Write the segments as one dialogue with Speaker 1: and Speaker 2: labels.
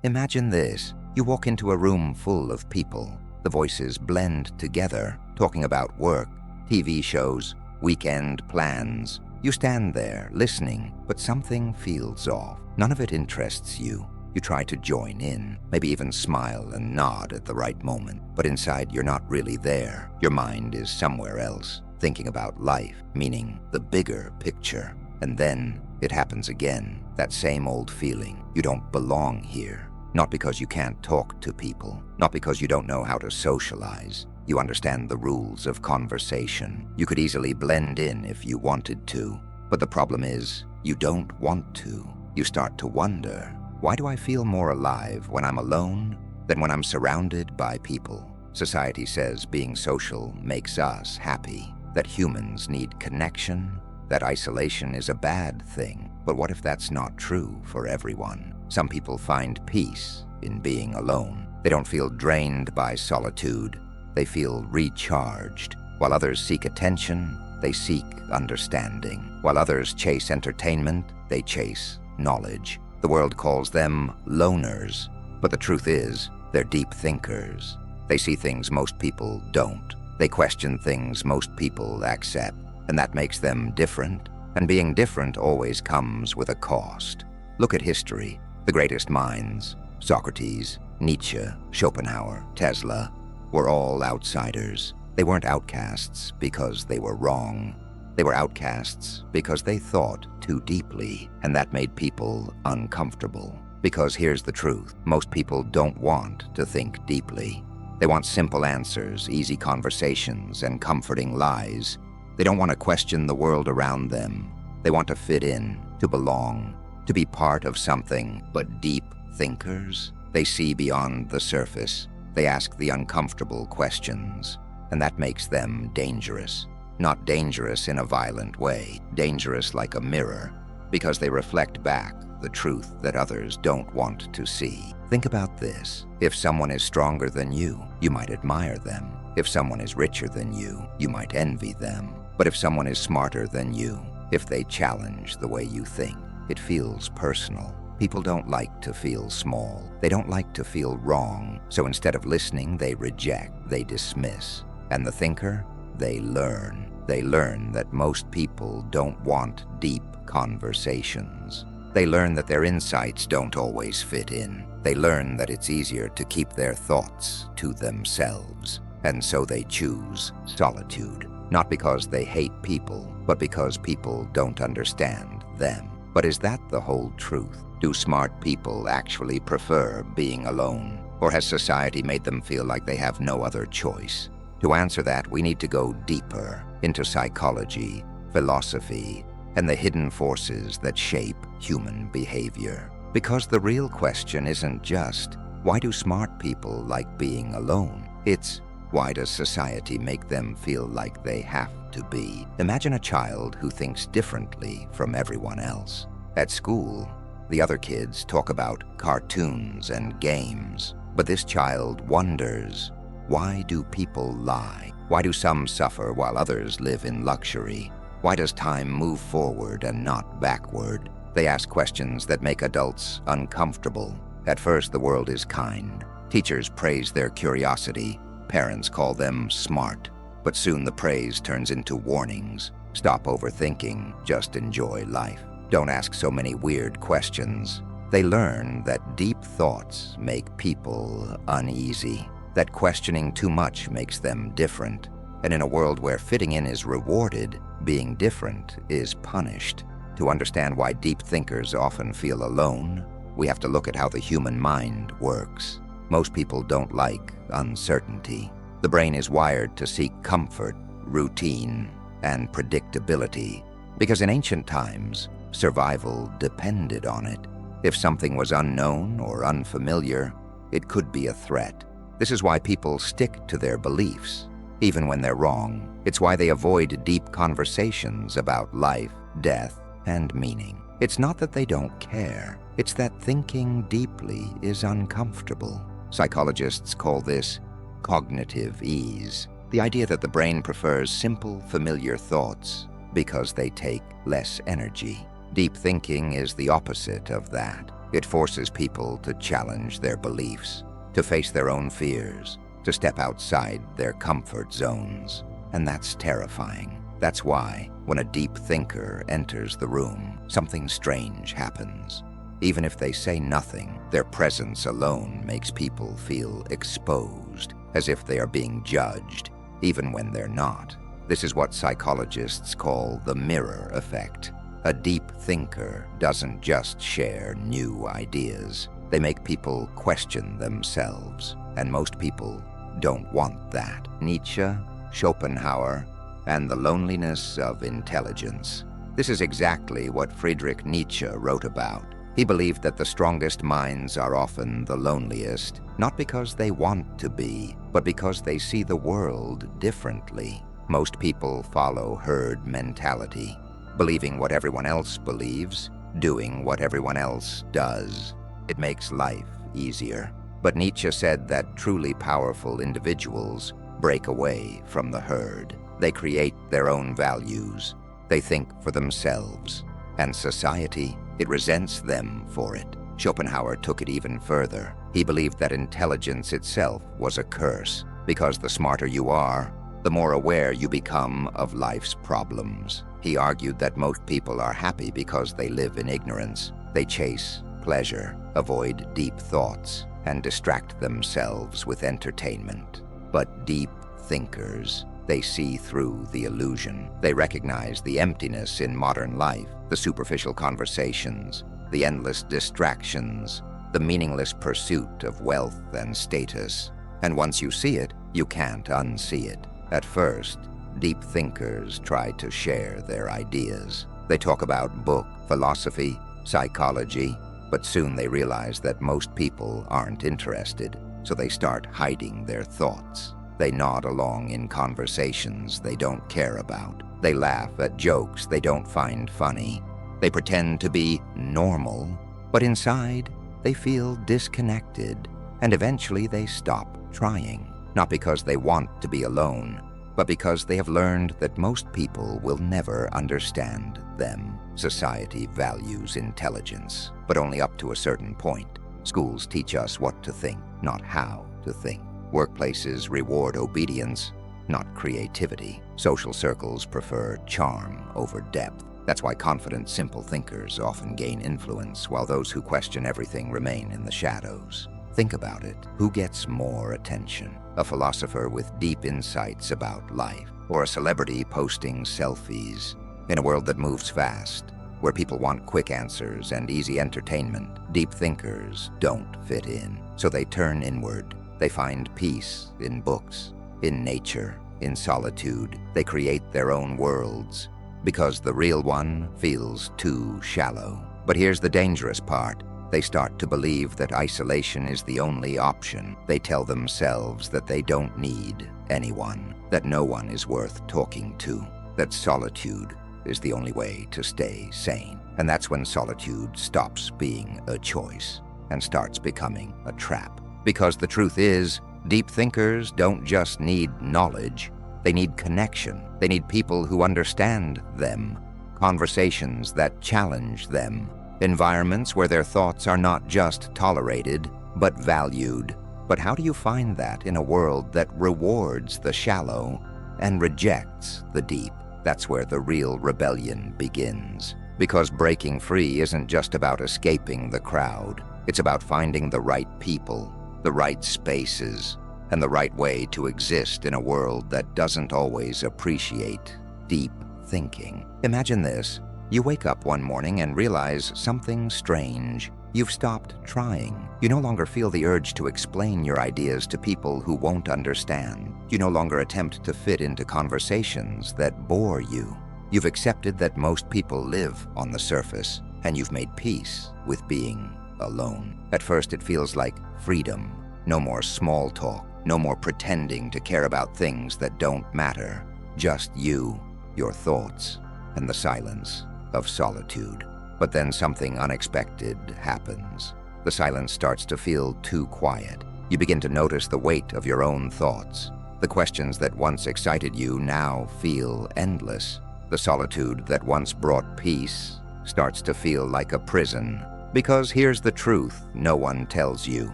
Speaker 1: Imagine this. You walk into a room full of people. The voices blend together, talking about work, TV shows, weekend plans. You stand there, listening, but something feels off. None of it interests you. You try to join in, maybe even smile and nod at the right moment. But inside, you're not really there. Your mind is somewhere else, thinking about life, meaning the bigger picture. And then it happens again, that same old feeling. You don't belong here. Not because you can't talk to people, not because you don't know how to socialize. You understand the rules of conversation. You could easily blend in if you wanted to. But the problem is, you don't want to. You start to wonder, why do I feel more alive when I'm alone than when I'm surrounded by people? Society says being social makes us happy, that humans need connection, that isolation is a bad thing. But what if that's not true for everyone? Some people find peace in being alone. They don't feel drained by solitude. They feel recharged. While others seek attention, they seek understanding. While others chase entertainment, they chase knowledge. The world calls them loners, but the truth is, they're deep thinkers. They see things most people don't. They question things most people accept, and that makes them different. And being different always comes with a cost. Look at history. The greatest minds, Socrates, Nietzsche, Schopenhauer, Tesla, were all outsiders. They weren't outcasts because they were wrong. They were outcasts because they thought too deeply, and that made people uncomfortable. Because here's the truth, most people don't want to think deeply. They want simple answers, easy conversations, and comforting lies. They don't want to question the world around them. They want to fit in, to belong, to be part of something. But deep thinkers, they see beyond the surface. They ask the uncomfortable questions, and that makes them dangerous. Not dangerous in a violent way, dangerous like a mirror, because they reflect back the truth that others don't want to see. Think about this. If someone is stronger than you might admire them. If someone is richer than you might envy them. But if someone is smarter than you, if they challenge the way you think, it feels personal. People don't like to feel small. They don't like to feel wrong. So instead of listening, they reject, they dismiss. And the thinker, they learn. They learn that most people don't want deep conversations. They learn that their insights don't always fit in. They learn that it's easier to keep their thoughts to themselves. And so they choose solitude. Not because they hate people, but because people don't understand them. But is that the whole truth? Do smart people actually prefer being alone? Or has society made them feel like they have no other choice? To answer that, we need to go deeper into psychology, philosophy, and the hidden forces that shape human behavior. Because the real question isn't just, why do smart people like being alone? It's, why does society make them feel like they have to be? Imagine a child who thinks differently from everyone else. At school, the other kids talk about cartoons and games, but this child wonders, why do people lie? Why do some suffer while others live in luxury? Why does time move forward and not backward? They ask questions that make adults uncomfortable. At first, the world is kind. Teachers praise their curiosity. Parents call them smart. But soon the praise turns into warnings. Stop overthinking, just enjoy life. Don't ask so many weird questions. They learn that deep thoughts make people uneasy, that questioning too much makes them different. And in a world where fitting in is rewarded, being different is punished. To understand why deep thinkers often feel alone, we have to look at how the human mind works. Most people don't like uncertainty. The brain is wired to seek comfort, routine, and predictability, because in ancient times, survival depended on it. If something was unknown or unfamiliar, it could be a threat. This is why people stick to their beliefs, even when they're wrong. It's why they avoid deep conversations about life, death, and meaning. It's not that they don't care. It's that thinking deeply is uncomfortable. Psychologists call this cognitive ease, the idea that the brain prefers simple, familiar thoughts because they take less energy. Deep thinking is the opposite of that. It forces people to challenge their beliefs, to face their own fears, to step outside their comfort zones. And that's terrifying. That's why, when a deep thinker enters the room, something strange happens. Even if they say nothing, their presence alone makes people feel exposed, as if they are being judged, even when they're not. This is what psychologists call the mirror effect. A deep thinker doesn't just share new ideas. They make people question themselves, and most people don't want that. Nietzsche, Schopenhauer, and the loneliness of intelligence. This is exactly what Friedrich Nietzsche wrote about. He believed that the strongest minds are often the loneliest, not because they want to be, but because they see the world differently. Most people follow herd mentality, believing what everyone else believes, doing what everyone else does. It makes life easier. But Nietzsche said that truly powerful individuals break away from the herd. They create their own values. They think for themselves. And society, it resents them for it. Schopenhauer took it even further. He believed that intelligence itself was a curse, because the smarter you are, the more aware you become of life's problems. He argued that most people are happy because they live in ignorance. They chase pleasure, avoid deep thoughts, and distract themselves with entertainment. But deep thinkers, they see through the illusion. They recognize the emptiness in modern life, the superficial conversations, the endless distractions, the meaningless pursuit of wealth and status. And once you see it, you can't unsee it. At first, deep thinkers try to share their ideas. They talk about book, philosophy, psychology, but soon they realize that most people aren't interested, so they start hiding their thoughts. They nod along in conversations they don't care about. They laugh at jokes they don't find funny. They pretend to be normal, but inside they feel disconnected, and eventually they stop trying. Not because they want to be alone, but because they have learned that most people will never understand them. Society values intelligence, but only up to a certain point. Schools teach us what to think, not how to think. Workplaces reward obedience, not creativity. Social circles prefer charm over depth. That's why confident, simple thinkers often gain influence, while those who question everything remain in the shadows. Think about it. Who gets more attention? A philosopher with deep insights about life, or a celebrity posting selfies? In a world that moves fast, where people want quick answers and easy entertainment, deep thinkers don't fit in. So they turn inward. They find peace in books, in nature, in solitude. They create their own worlds, because the real one feels too shallow. But here's the dangerous part. They start to believe that isolation is the only option. They tell themselves that they don't need anyone, that no one is worth talking to, that solitude is the only way to stay sane. And that's when solitude stops being a choice and starts becoming a trap. Because the truth is, deep thinkers don't just need knowledge, they need connection. They need people who understand them, conversations that challenge them, environments where their thoughts are not just tolerated, but valued. But how do you find that in a world that rewards the shallow and rejects the deep? That's where the real rebellion begins. Because breaking free isn't just about escaping the crowd. It's about finding the right people, the right spaces, and the right way to exist in a world that doesn't always appreciate deep thinking. Imagine this. You wake up one morning and realize something strange. You've stopped trying. You no longer feel the urge to explain your ideas to people who won't understand. You no longer attempt to fit into conversations that bore you. You've accepted that most people live on the surface, and you've made peace with being alone. At first, it feels like freedom. No more small talk, no more pretending to care about things that don't matter. Just you, your thoughts, and the silence of solitude. But then something unexpected happens. The silence starts to feel too quiet. You begin to notice the weight of your own thoughts. The questions that once excited you now feel endless. The solitude that once brought peace starts to feel like a prison, Because here's the truth no one tells you.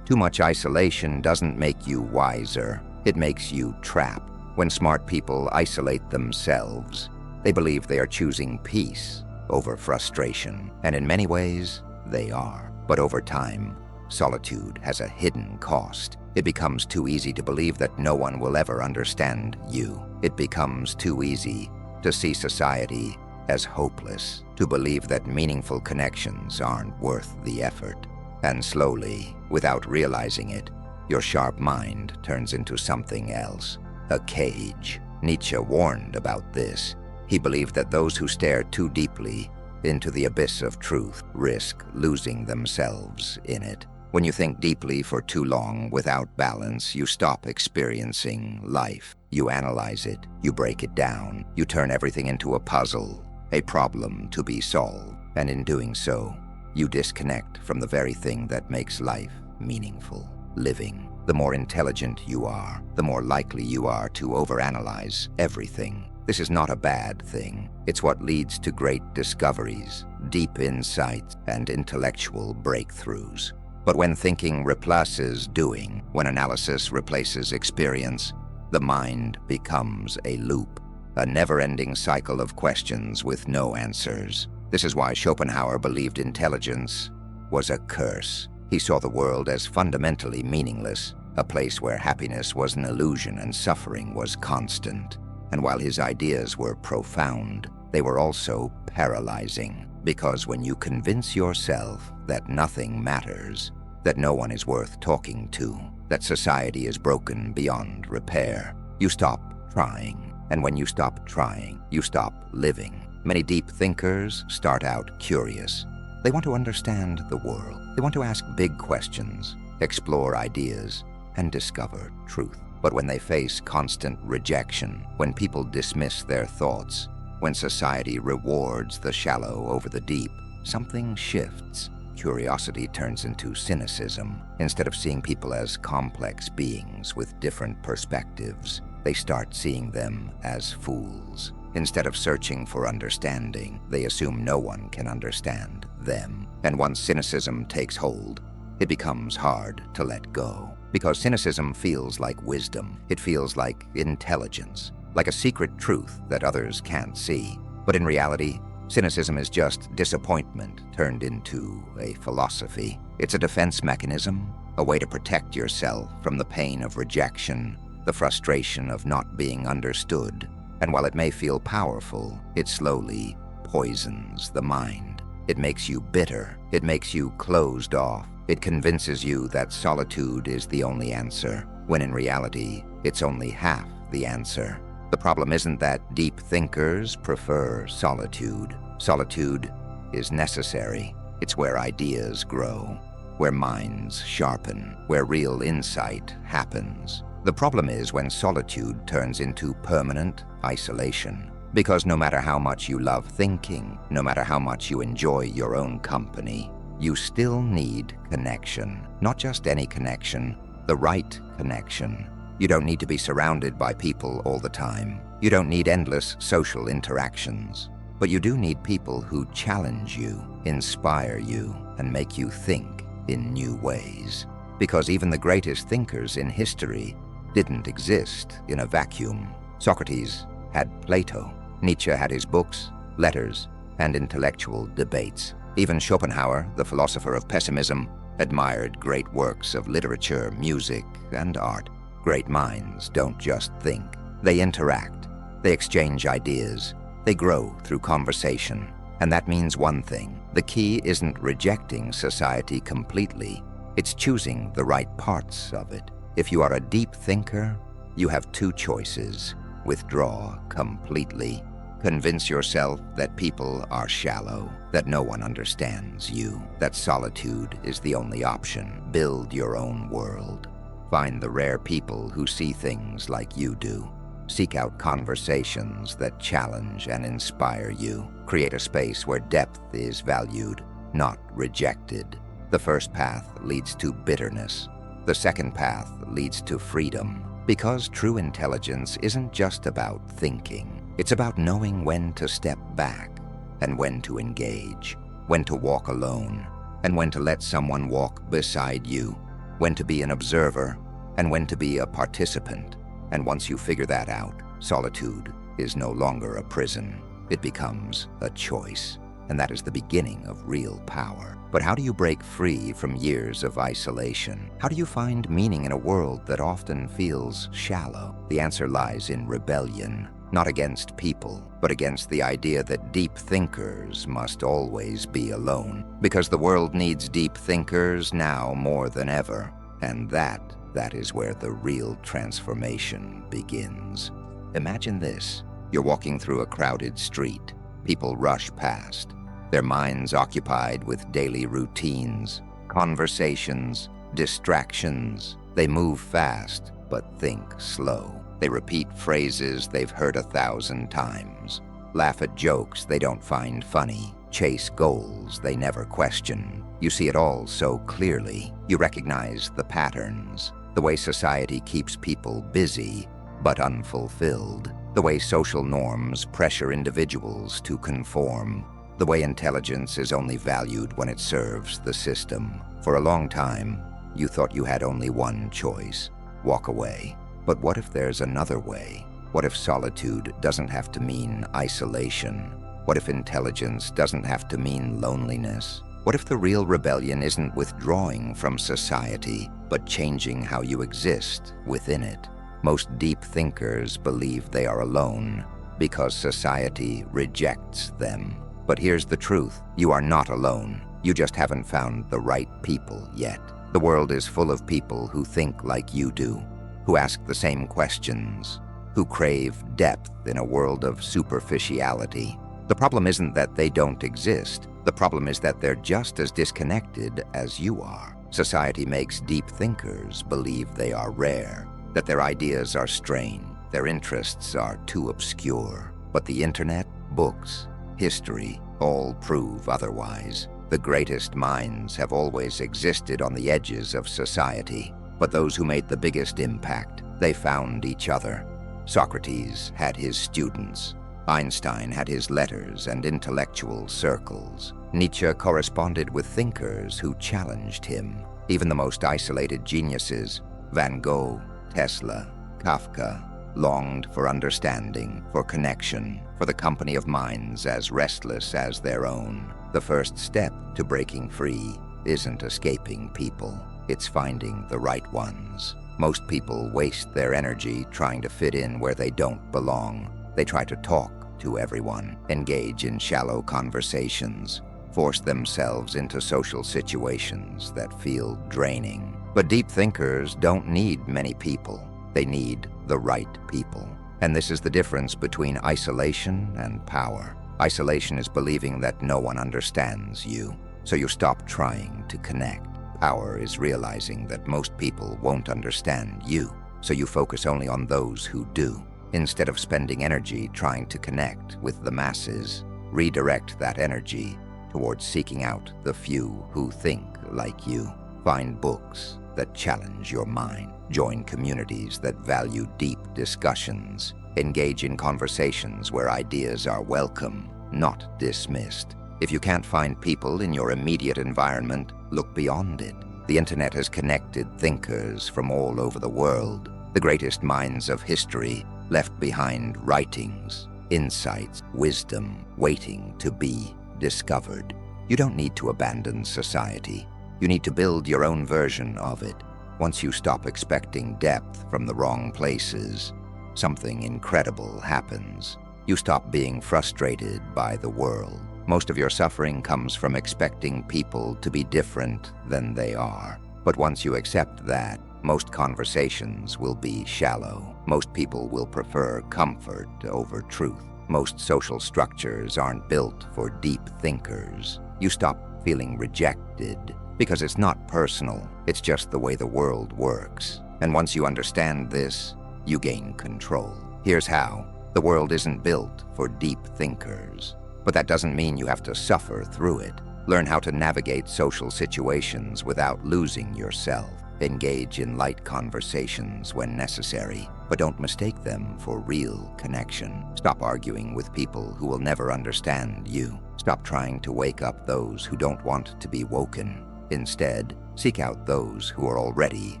Speaker 1: Too much isolation doesn't make you wiser. It makes you trapped. When smart people isolate themselves, they believe they are choosing peace over frustration. And in many ways, they are. But over time, solitude has a hidden cost. It becomes too easy to believe that no one will ever understand you. It becomes too easy to see society as hopeless, to believe that meaningful connections aren't worth the effort. And slowly, without realizing it, your sharp mind turns into something else, a cage. Nietzsche warned about this. He believed that those who stare too deeply into the abyss of truth risk losing themselves in it. When you think deeply for too long without balance, you stop experiencing life. You analyze it, you break it down, you turn everything into a puzzle, a problem to be solved. And in doing so, you disconnect from the very thing that makes life meaningful, living. The more intelligent you are, the more likely you are to overanalyze everything. This is not a bad thing. It's what leads to great discoveries, deep insights, and intellectual breakthroughs. But when thinking replaces doing, when analysis replaces experience, the mind becomes a loop, a never-ending cycle of questions with no answers. This is why Schopenhauer believed intelligence was a curse. He saw the world as fundamentally meaningless, a place where happiness was an illusion and suffering was constant. And while his ideas were profound, they were also paralyzing. Because when you convince yourself that nothing matters, that no one is worth talking to, that society is broken beyond repair, you stop trying. And when you stop trying, you stop living. Many deep thinkers start out curious. They want to understand the world. They want to ask big questions, explore ideas, and discover truth. But when they face constant rejection, when people dismiss their thoughts, when society rewards the shallow over the deep, something shifts. Curiosity turns into cynicism. Instead of seeing people as complex beings with different perspectives, they start seeing them as fools. Instead of searching for understanding, they assume no one can understand them. And once cynicism takes hold, it becomes hard to let go. Because cynicism feels like wisdom. It feels like intelligence, like a secret truth that others can't see. But in reality, cynicism is just disappointment turned into a philosophy. It's a defense mechanism, a way to protect yourself from the pain of rejection, the frustration of not being understood. And while it may feel powerful, it slowly poisons the mind. It makes you bitter. It makes you closed off. It convinces you that solitude is the only answer, when in reality, it's only half the answer. The problem isn't that deep thinkers prefer solitude. Solitude is necessary. It's where ideas grow, where minds sharpen, where real insight happens. The problem is when solitude turns into permanent isolation. Because no matter how much you love thinking, no matter how much you enjoy your own company, you still need connection. Not just any connection, the right connection. You don't need to be surrounded by people all the time. You don't need endless social interactions. But you do need people who challenge you, inspire you, and make you think in new ways. Because even the greatest thinkers in history didn't exist in a vacuum. Socrates had Plato. Nietzsche had his books, letters, and intellectual debates. Even Schopenhauer, the philosopher of pessimism, admired great works of literature, music, and art. Great minds don't just think. They interact. They exchange ideas. They grow through conversation. And that means one thing. The key isn't rejecting society completely. It's choosing the right parts of it. If you are a deep thinker, you have two choices. Withdraw completely. Convince yourself that people are shallow, that no one understands you, that solitude is the only option. Build your own world. Find the rare people who see things like you do. Seek out conversations that challenge and inspire you. Create a space where depth is valued, not rejected. The first path leads to bitterness. The second path leads to freedom. Because true intelligence isn't just about thinking. It's about knowing when to step back and when to engage, when to walk alone and when to let someone walk beside you, when to be an observer, and when to be a participant. And once you figure that out, solitude is no longer a prison. It becomes a choice. And that is the beginning of real power. But how do you break free from years of isolation? How do you find meaning in a world that often feels shallow? The answer lies in rebellion, not against people, but against the idea that deep thinkers must always be alone. Because the world needs deep thinkers now more than ever. And that is where the real transformation begins. Imagine this. You're walking through a crowded street. People rush past, their minds occupied with daily routines, conversations, distractions. They move fast, but think slow. They repeat phrases they've heard 1,000 times, laugh at jokes they don't find funny, chase goals they never question. You see it all so clearly. You recognize the patterns, the way society keeps people busy but unfulfilled, the way social norms pressure individuals to conform, the way intelligence is only valued when it serves the system. For a long time, you thought you had only one choice: walk away. But what if there's another way? What if solitude doesn't have to mean isolation? What if intelligence doesn't have to mean loneliness? What if the real rebellion isn't withdrawing from society, but changing how you exist within it? Most deep thinkers believe they are alone because society rejects them. But here's the truth. You are not alone. You just haven't found the right people yet. The world is full of people who think like you do, who ask the same questions, who crave depth in a world of superficiality. The problem isn't that they don't exist. The problem is that they're just as disconnected as you are. Society makes deep thinkers believe they are rare, that their ideas are strange, their interests are too obscure. But the internet, books, history, all prove otherwise. The greatest minds have always existed on the edges of society, but those who made the biggest impact, they found each other. Socrates had his students. Einstein had his letters and intellectual circles. Nietzsche corresponded with thinkers who challenged him. Even the most isolated geniuses, Van Gogh, Tesla, Kafka, longed for understanding, for connection, for the company of minds as restless as their own. The first step to breaking free isn't escaping people, it's finding the right ones. Most people waste their energy trying to fit in where they don't belong. They try to talk to everyone, engage in shallow conversations, force themselves into social situations that feel draining. But deep thinkers don't need many people. They need the right people. And this is the difference between isolation and power. Isolation is believing that no one understands you, so you stop trying to connect. Power is realizing that most people won't understand you, so you focus only on those who do. Instead of spending energy trying to connect with the masses, redirect that energy towards seeking out the few who think like you. Find books that challenge your mind. Join communities that value deep discussions. Engage in conversations where ideas are welcome, not dismissed. If you can't find people in your immediate environment, look beyond it. The internet has connected thinkers from all over the world. The greatest minds of history left behind writings, insights, wisdom, waiting to be discovered. You don't need to abandon society. You need to build your own version of it. Once you stop expecting depth from the wrong places, something incredible happens. You stop being frustrated by the world. Most of your suffering comes from expecting people to be different than they are. But once you accept that, most conversations will be shallow. Most people will prefer comfort over truth. Most social structures aren't built for deep thinkers. You stop feeling rejected because it's not personal. It's just the way the world works. And once you understand this, you gain control. Here's how. The world isn't built for deep thinkers. But that doesn't mean you have to suffer through it. Learn how to navigate social situations without losing yourself. Engage in light conversations when necessary, but don't mistake them for real connection. Stop arguing with people who will never understand you. Stop trying to wake up those who don't want to be woken. Instead, seek out those who are already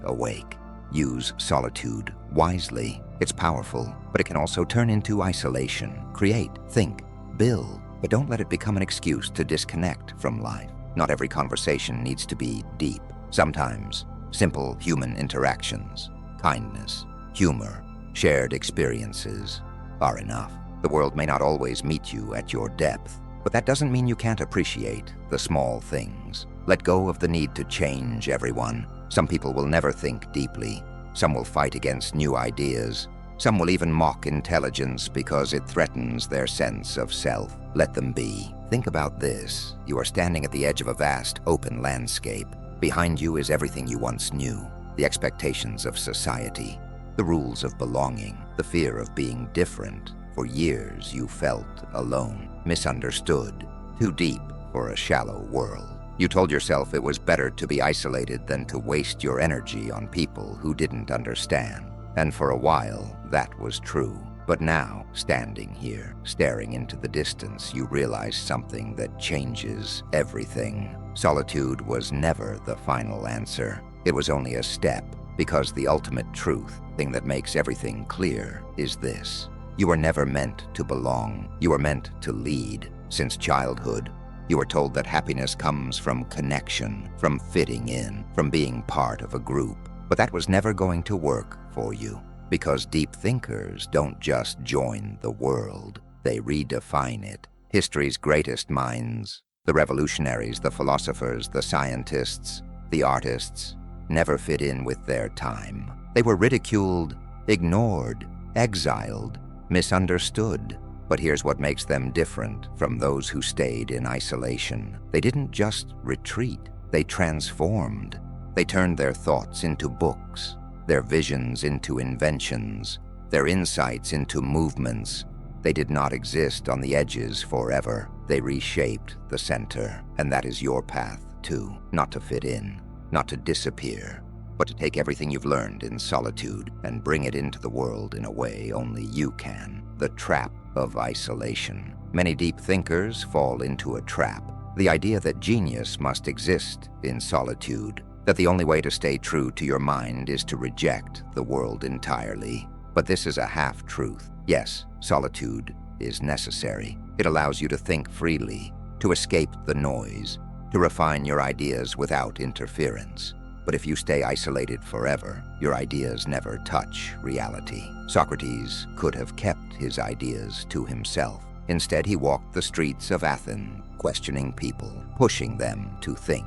Speaker 1: awake. Use solitude wisely. It's powerful, but it can also turn into isolation. Create, think, build, but don't let it become an excuse to disconnect from life. Not every conversation needs to be deep. Sometimes, simple human interactions, kindness, humor, shared experiences are enough. The world may not always meet you at your depth, but that doesn't mean you can't appreciate the small things. Let go of the need to change everyone. Some people will never think deeply. Some will fight against new ideas. Some will even mock intelligence because it threatens their sense of self. Let them be. Think about this. You are standing at the edge of a vast, open landscape. Behind you is everything you once knew. The expectations of society, the rules of belonging, the fear of being different. For years you felt alone, misunderstood, too deep for a shallow world. You told yourself it was better to be isolated than to waste your energy on people who didn't understand. And for a while, that was true. But now, standing here, staring into the distance, you realize something that changes everything. Solitude was never the final answer. It was only a step, because the ultimate truth, thing that makes everything clear, is this. You were never meant to belong. You were meant to lead. Since childhood, you were told that happiness comes from connection, from fitting in, from being part of a group. But that was never going to work for you, because deep thinkers don't just join the world, they redefine it. History's greatest minds, the revolutionaries, the philosophers, the scientists, the artists, never fit in with their time. They were ridiculed, ignored, exiled, misunderstood. But here's what makes them different from those who stayed in isolation. They didn't just retreat, they transformed. They turned their thoughts into books, their visions into inventions, their insights into movements. They did not exist on the edges forever. They reshaped the center. And that is your path, too. Not to fit in, not to disappear, but to take everything you've learned in solitude and bring it into the world in a way only you can. The trap of isolation. Many deep thinkers fall into a trap. The idea that genius must exist in solitude, that the only way to stay true to your mind is to reject the world entirely. But this is a half-truth. Yes, solitude is necessary. It allows you to think freely, to escape the noise, to refine your ideas without interference. But if you stay isolated forever, your ideas never touch reality. Socrates could have kept his ideas to himself. Instead, he walked the streets of Athens, questioning people, pushing them to think.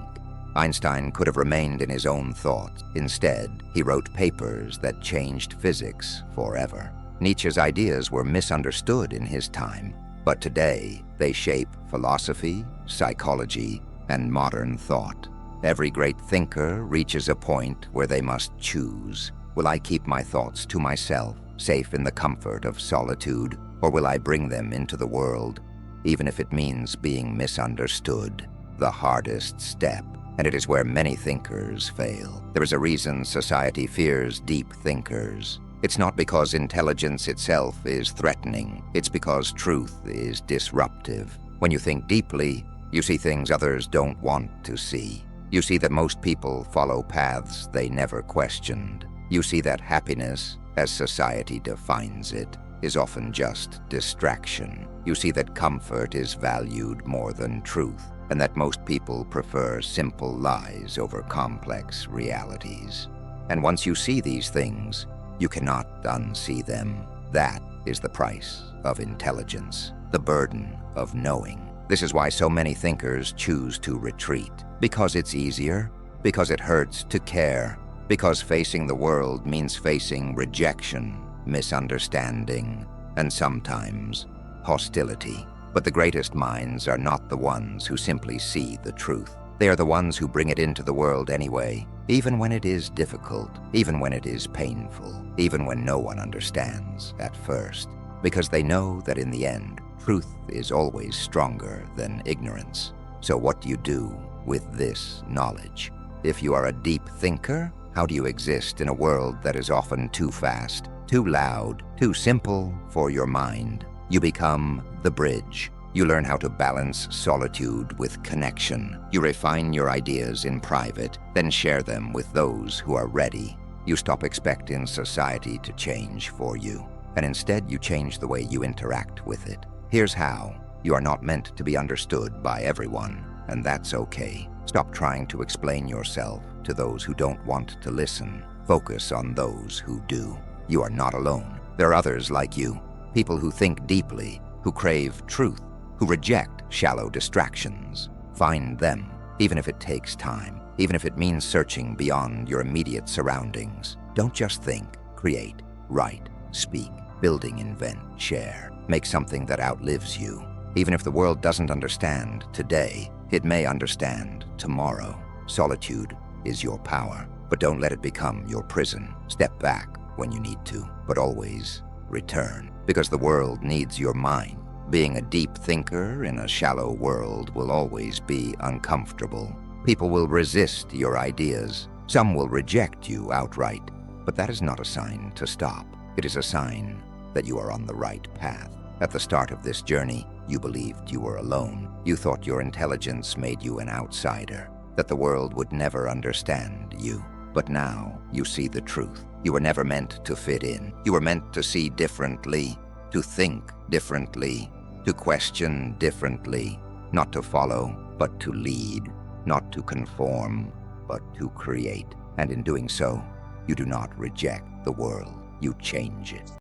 Speaker 1: Einstein could have remained in his own thoughts. Instead, he wrote papers that changed physics forever. Nietzsche's ideas were misunderstood in his time, but today they shape philosophy, psychology, and modern thought. Every great thinker reaches a point where they must choose. Will I keep my thoughts to myself, safe in the comfort of solitude, or will I bring them into the world, even if it means being misunderstood? The hardest step, and it is where many thinkers fail. There is a reason society fears deep thinkers. It's not because intelligence itself is threatening. It's because truth is disruptive. When you think deeply, you see things others don't want to see. You see that most people follow paths they never questioned. You see that happiness, as society defines it, is often just distraction. You see that comfort is valued more than truth, and that most people prefer simple lies over complex realities. And once you see these things, you cannot unsee them. That is the price of intelligence, the burden of knowing. This is why so many thinkers choose to retreat. Because it's easier, because it hurts to care, because facing the world means facing rejection, misunderstanding, and sometimes hostility. But the greatest minds are not the ones who simply see the truth. They are the ones who bring it into the world anyway, even when it is difficult, even when it is painful, even when no one understands at first, because they know that in the end, truth is always stronger than ignorance. So what do you do with this knowledge? If you are a deep thinker, how do you exist in a world that is often too fast, too loud, too simple for your mind? You become the bridge. You learn how to balance solitude with connection. You refine your ideas in private, then share them with those who are ready. You stop expecting society to change for you, and instead you change the way you interact with it. Here's how. You are not meant to be understood by everyone, and that's okay. Stop trying to explain yourself to those who don't want to listen. Focus on those who do. You are not alone. There are others like you, people who think deeply, who crave truth, who reject shallow distractions. Find them, even if it takes time, even if it means searching beyond your immediate surroundings. Don't just think, create, write, speak, building, invent, share. Make something that outlives you. Even if the world doesn't understand today, it may understand tomorrow. Solitude is your power, but don't let it become your prison. Step back when you need to, but always return, because the world needs your mind. Being a deep thinker in a shallow world will always be uncomfortable. People will resist your ideas. Some will reject you outright, but that is not a sign to stop. It is a sign that you are on the right path. At the start of this journey, you believed you were alone. You thought your intelligence made you an outsider, that the world would never understand you. But now you see the truth. You were never meant to fit in. You were meant to see differently, to think differently, to question differently, not to follow, but to lead, not to conform, but to create. And in doing so, you do not reject the world, you change it.